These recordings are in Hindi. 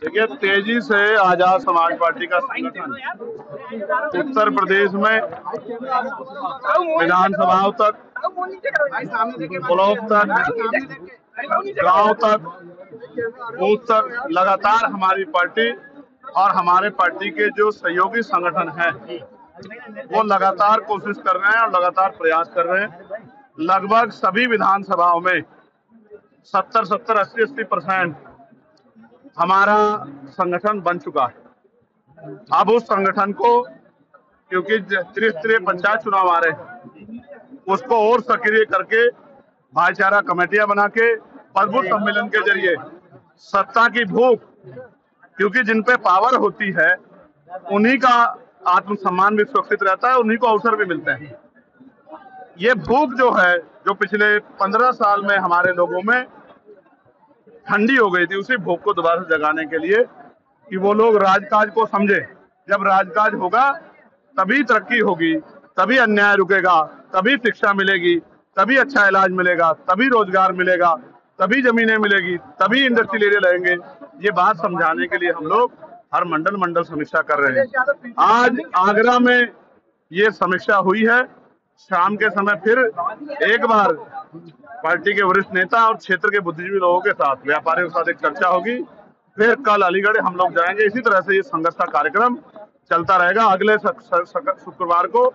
देखिए, तेजी से आजाद समाज पार्टी का संगठन उत्तर प्रदेश में विधानसभाओं तक, ब्लॉक तक, गांव तक, बूथ तक लगातार हमारी पार्टी और हमारे पार्टी के जो सहयोगी संगठन हैं वो लगातार कोशिश कर रहे हैं और लगातार प्रयास कर रहे हैं। लगभग सभी विधानसभाओं में 70, 80% हमारा संगठन बन चुका है। अब उस संगठन को, क्योंकि त्रिस्तरीय पंचायत चुनाव आ रहे हैं, उसको और सक्रिय करके भाईचारा कमेटियां बना के प्रबुद्ध सम्मेलन के जरिए सत्ता की भूख, क्योंकि जिन पे पावर होती है उन्हीं का आत्मसम्मान भी सुरक्षित रहता है, उन्हीं को अवसर भी मिलते हैं। ये भूख जो है, जो पिछले 15 साल में हमारे लोगों में ठंडी हो गई थी, उसी भूख को दोबारा जगाने के लिए कि वो लोग राजकाज को समझे। जब राजकाज होगा तभी तरक्की होगी, तभी अन्याय रुकेगा, तभी शिक्षा मिलेगी, तभी अच्छा इलाज मिलेगा, तभी रोजगार मिलेगा, तभी जमीनें मिलेगी, तभी इंडस्ट्रियल एरिया लगेंगे। ये बात समझाने के लिए हम लोग हर मंडल समीक्षा कर रहे हैं। आज आगरा में ये समीक्षा हुई है। शाम के समय फिर एक बार पार्टी के वरिष्ठ नेता और क्षेत्र के बुद्धिजीवी लोगों के साथ, व्यापारियों के साथ एक चर्चा होगी। फिर कल अलीगढ़ हम लोग जाएंगे। इसी तरह से ये संघर्ष का कार्यक्रम चलता रहेगा। अगले शुक्रवार को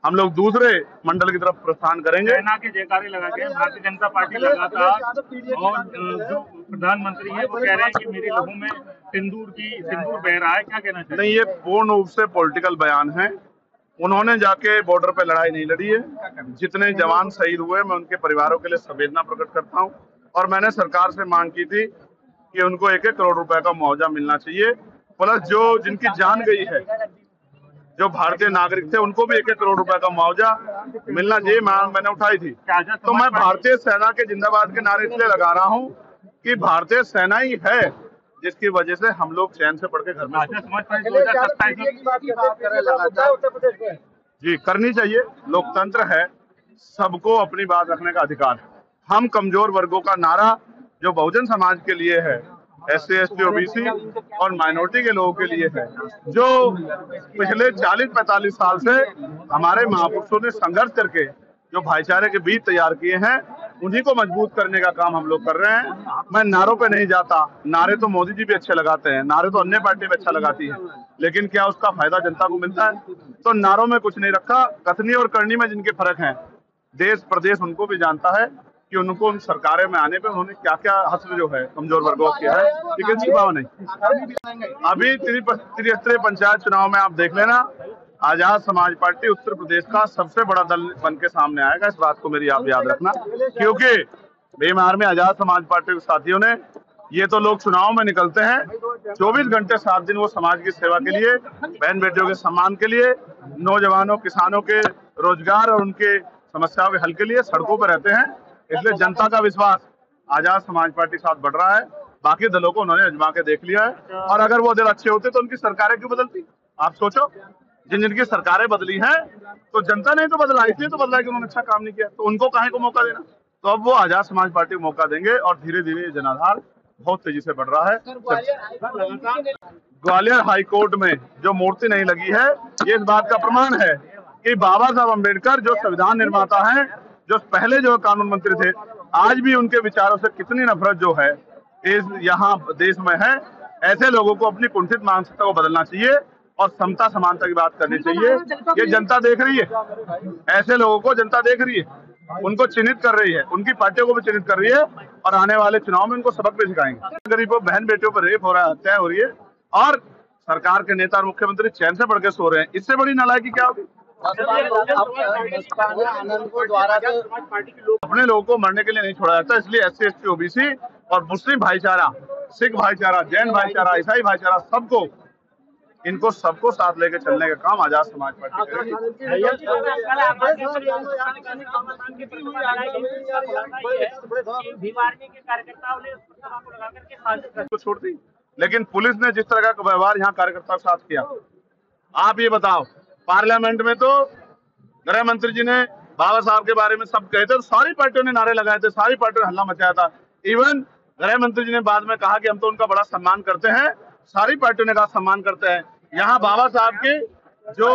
हम लोग दूसरे मंडल की तरफ प्रस्थान करेंगे। सेना के जयकारे लगा के भारतीय जनता पार्टी लगातार, और जो प्रधानमंत्री है वो कह रहे हैं कि मेरे लहू में सिंदूर बह रहा है। क्या कहना चाहिए? नहीं, ये पूर्ण रूप से पॉलिटिकल बयान है। उन्होंने जाके बॉर्डर पे लड़ाई नहीं लड़ी है। जितने जवान शहीद हुए, मैं उनके परिवारों के लिए संवेदना प्रकट करता हूं। और मैंने सरकार से मांग की थी कि उनको 1-1 करोड़ रुपए का मुआवजा मिलना चाहिए। प्लस जो जिनकी जान गई है, जो भारतीय नागरिक थे, उनको भी 1-1 करोड़ रुपए का मुआवजा मिलना चाहिए। मांग मैंने उठाई थी। तो मैं भारतीय सेना के जिंदाबाद के नारे इसलिए लगा रहा हूँ कि भारतीय सेना ही है जिसकी वजह से हम लोग चैन से पढ़ के घर में जी करनी चाहिए। लोकतंत्र है, सबको अपनी बात रखने का अधिकार है। हम कमजोर वर्गों का नारा जो बहुजन समाज के लिए है, SC, ST, OBC और माइनॉरिटी के लोगों के लिए है, जो पिछले 40-45 साल से हमारे महापुरुषों ने संघर्ष करके जो भाईचारे के बीज तैयार किए हैं, उन्हीं को मजबूत करने का काम हम लोग कर रहे हैं। मैं नारों पे नहीं जाता। नारे तो मोदी जी भी अच्छे लगाते हैं, नारे तो अन्य पार्टी भी अच्छा लगाती है, लेकिन क्या उसका फायदा जनता को मिलता है? तो नारों में कुछ नहीं रखा। कथनी और करनी में जिनके फर्क हैं, देश प्रदेश उनको भी जानता है कि उनको उन सरकारें में आने पे उन्होंने क्या क्या हस्र जो है कमजोर वर्गों को किया है, लेकिन छिपावा नहीं। अभी त्रिस्तरीय पंचायत चुनाव में आप देख लेना, आजाद समाज पार्टी उत्तर प्रदेश का सबसे बड़ा दल बन के सामने आएगा। इस बात को मेरी आप याद रखना, क्योंकि बेमार में आजाद समाज पार्टी के साथियों ने, ये तो लोग चुनाव में निकलते हैं 24 घंटे 7 दिन वो समाज की सेवा के लिए, बहन बेटियों के सम्मान के लिए, नौजवानों किसानों के रोजगार और उनके समस्याओं के हल के लिए सड़कों पर रहते हैं। इसलिए जनता का विश्वास आजाद समाज पार्टी के साथ बढ़ रहा है। बाकी दलों को उन्होंने आजमा के देख लिया है, और अगर वो दल अच्छे होते तो उनकी सरकारें क्यों बदलती? आप सोचो, जिनकी सरकारें बदली हैं तो जनता ने तो बदला, इसलिए तो बदला कि उन्होंने अच्छा काम नहीं किया, तो उनको काहे को मौका देना? तो अब वो आजाद समाज पार्टी को मौका देंगे और धीरे धीरे जनाधार बहुत तेजी से बढ़ रहा है। ग्वालियर हाईकोर्ट में जो मूर्ति नहीं लगी है, ये इस बात का प्रमाण है कि बाबा साहब अम्बेडकर जो संविधान निर्माता हैं, जो पहले जो कानून मंत्री थे, आज भी उनके विचारों से कितनी नफरत जो है इस यहाँ देश में है। ऐसे लोगों को अपनी कुंठित मानसिकता को बदलना चाहिए और समता समानता की बात करनी चाहिए। ये जनता देख रही है, ऐसे लोगों को जनता देख रही है, उनको चिन्हित कर रही है, उनकी पार्टियों को भी चिन्हित कर रही है, और आने वाले चुनाव में उनको सबक भी सिखाएंगे। गरीबों बहन बेटियों पर रेप हो रहा है, हत्या हो रही है, और सरकार के नेता और मुख्यमंत्री चैन से पढ़ के सो रहे हैं। इससे बड़ी नालायकी क्या होगी? अपने लोगों को मरने के लिए नहीं छोड़ा जाता, इसलिए SC, ST, OBC और मुस्लिम भाईचारा, सिख भाईचारा, जैन भाईचारा, ईसाई भाईचारा, सबको, इनको सबको साथ लेके चलने का काम आजाद समाज पार्टी करेगी। तो छोड़ दी, लेकिन पुलिस ने जिस तरह का व्यवहार यहाँ कार्यकर्ताओं के साथ किया, आप ये बताओ, पार्लियामेंट में तो गृह मंत्री जी ने बाबा साहब के बारे में सब कहते, तो सारी पार्टियों ने नारे लगाए थे, सारी पार्टियों ने हल्ला मचाया था। इवन गृह मंत्री जी ने बाद में कहा कि हम तो उनका बड़ा सम्मान करते हैं, सारी पार्टियों ने कहा सम्मान करते हैं। यहाँ बाबा साहब के जो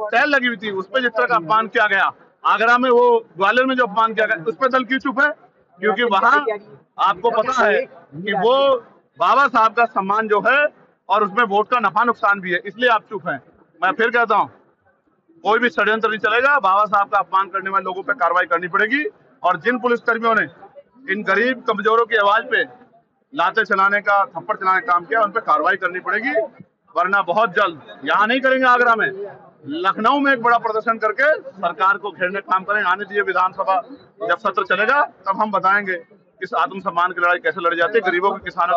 टहल लगी हुई थी उस पर जिस तरह का अपमान किया गया, आगरा में वो ग्वालियर में जो अपमान किया गया, उस पर दल क्यों चुप है? क्योंकि वहां आपको पता है कि वो बाबा साहब का सम्मान जो है और उसमें वोट का नफा नुकसान भी है, इसलिए आप चुप हैं। मैं फिर कहता हूं, कोई भी षड्यंत्र नहीं चलेगा। बाबा साहब का अपमान करने वाले लोगों पर कार्रवाई करनी पड़ेगी और जिन पुलिसकर्मियों ने इन गरीब कमजोरों की आवाज पे लाते चलाने का, थप्पड़ चलाने का काम किया, उन पर कार्रवाई करनी पड़ेगी, वरना बहुत जल्द, यहाँ नहीं करेंगे आगरा में, लखनऊ में एक बड़ा प्रदर्शन करके सरकार को घेरने का काम करेंगे। आने दीजिए विधानसभा, जब सत्र चलेगा तब हम बताएंगे इस आत्मसम्मान की लड़ाई कैसे लड़ी जाती है, गरीबों के, किसानों